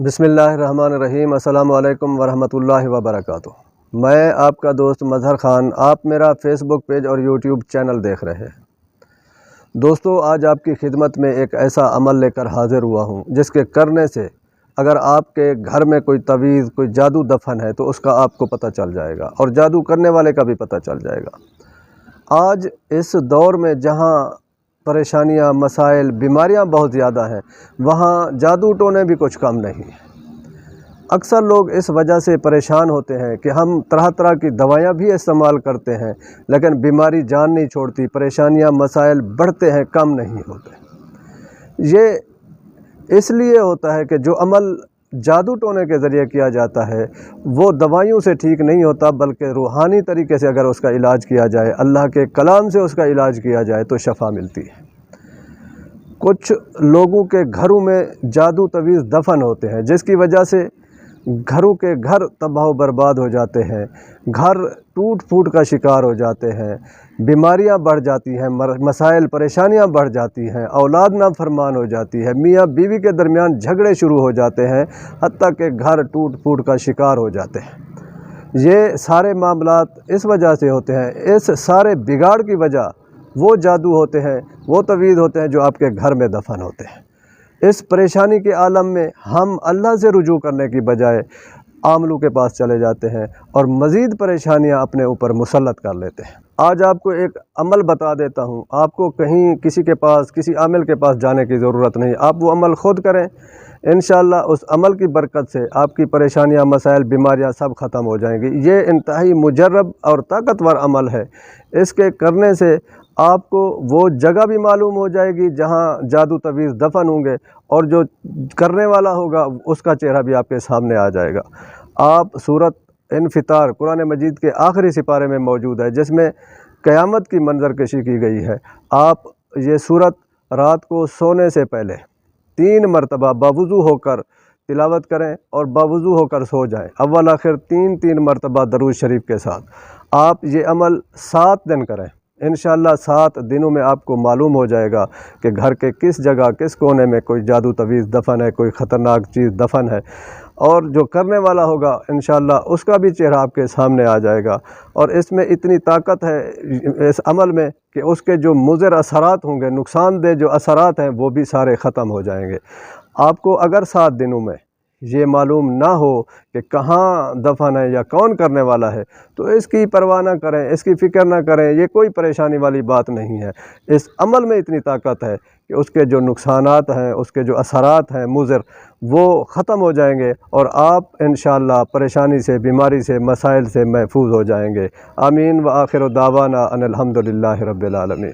بسم اللہ الرحمن الرحیم۔ السلام علیکم ورحمۃ اللہ وبرکاتہ۔ میں آپ کا دوست مظہر خان، آپ میرا فیس بک پیج اور یوٹیوب چینل دیکھ رہے ہیں۔ دوستو، آج آپ کی خدمت میں ایک ایسا عمل لے کر حاضر ہوا ہوں جس کے کرنے سے اگر آپ کے گھر میں کوئی تویز، کوئی جادو دفن ہے تو اس کا آپ کو پتہ چل جائے گا اور جادو کرنے والے کا بھی پتہ چل جائے گا۔ آج اس دور میں جہاں پریشانیاں، مسائل، بیماریاں بہت زیادہ ہیں، وہاں جادو ٹونے بھی کچھ کم نہیں ہیں۔ اکثر لوگ اس وجہ سے پریشان ہوتے ہیں کہ ہم طرح طرح کی دوائیاں بھی استعمال کرتے ہیں لیکن بیماری جان نہیں چھوڑتی، پریشانیاں، مسائل بڑھتے ہیں، کم نہیں ہوتے۔ یہ اس لیے ہوتا ہے کہ جو عمل جادو ٹونے کے ذریعے کیا جاتا ہے وہ دوائیوں سے ٹھیک نہیں ہوتا، بلکہ روحانی طریقے سے اگر اس کا علاج کیا جائے، اللہ کے کلام سے اس کا علاج کیا جائے تو شفا ملتی ہے۔ کچھ لوگوں کے گھروں میں جادو تویز دفن ہوتے ہیں جس کی وجہ سے گھروں کے گھر تباہ و برباد ہو جاتے ہیں، گھر ٹوٹ پھوٹ کا شکار ہو جاتے ہیں، بیماریاں بڑھ جاتی ہیں، مسائل، پریشانیاں بڑھ جاتی ہیں، اولاد نافرمان ہو جاتی ہے، میاں بیوی کے درمیان جھگڑے شروع ہو جاتے ہیں، حتیٰ کہ گھر ٹوٹ پھوٹ کا شکار ہو جاتے ہیں۔ یہ سارے معاملات اس وجہ سے ہوتے ہیں، اس سارے بگاڑ کی وجہ وہ جادو ہوتے ہیں، وہ تویز ہوتے ہیں جو آپ کے گھر میں دفن ہوتے ہیں۔ اس پریشانی کے عالم میں ہم اللہ سے رجوع کرنے کی بجائے عاملوں کے پاس چلے جاتے ہیں اور مزید پریشانیاں اپنے اوپر مسلط کر لیتے ہیں۔ آج آپ کو ایک عمل بتا دیتا ہوں، آپ کو کہیں کسی کے پاس، کسی عامل کے پاس جانے کی ضرورت نہیں، آپ وہ عمل خود کریں۔ انشاءاللہ اس عمل کی برکت سے آپ کی پریشانیاں، مسائل، بیماریاں سب ختم ہو جائیں گی۔ یہ انتہائی مجرب اور طاقتور عمل ہے۔ اس کے کرنے سے آپ کو وہ جگہ بھی معلوم ہو جائے گی جہاں جادو تویز دفن ہوں گے، اور جو کرنے والا ہوگا اس کا چہرہ بھی آپ کے سامنے آ جائے گا۔ آپ سورۃ انفطار قرآن مجید کے آخری سپارے میں موجود ہے جس میں قیامت کی منظر کشی کی گئی ہے۔ آپ یہ سورت رات کو سونے سے پہلے 3 مرتبہ باوضو ہو کر تلاوت کریں اور باوضو ہو کر سو جائیں، اول آخر 3 مرتبہ درود شریف کے ساتھ۔ آپ یہ عمل 7 دن کریں، انشاءاللہ 7 دنوں میں آپ کو معلوم ہو جائے گا کہ گھر کے کس جگہ، کس کونے میں کوئی جادو تویز دفن ہے، کوئی خطرناک چیز دفن ہے، اور جو کرنے والا ہوگا انشاءاللہ اس کا بھی چہرہ آپ کے سامنے آ جائے گا۔ اور اس میں اتنی طاقت ہے اس عمل میں کہ اس کے جو مضر اثرات ہوں گے، نقصان دہ جو اثرات ہیں، وہ بھی سارے ختم ہو جائیں گے۔ آپ کو اگر 7 دنوں میں یہ معلوم نہ ہو کہ کہاں دفن ہے یا کون کرنے والا ہے تو اس کی پرواہ نہ کریں، اس کی فکر نہ کریں، یہ کوئی پریشانی والی بات نہیں ہے۔ اس عمل میں اتنی طاقت ہے کہ اس کے جو نقصانات ہیں، اس کے جو اثرات ہیں مضر، وہ ختم ہو جائیں گے اور آپ انشاءاللہ پریشانی سے، بیماری سے، مسائل سے محفوظ ہو جائیں گے۔ آمین۔ وآخر دعوانا ان الحمدللہ رب العالمین۔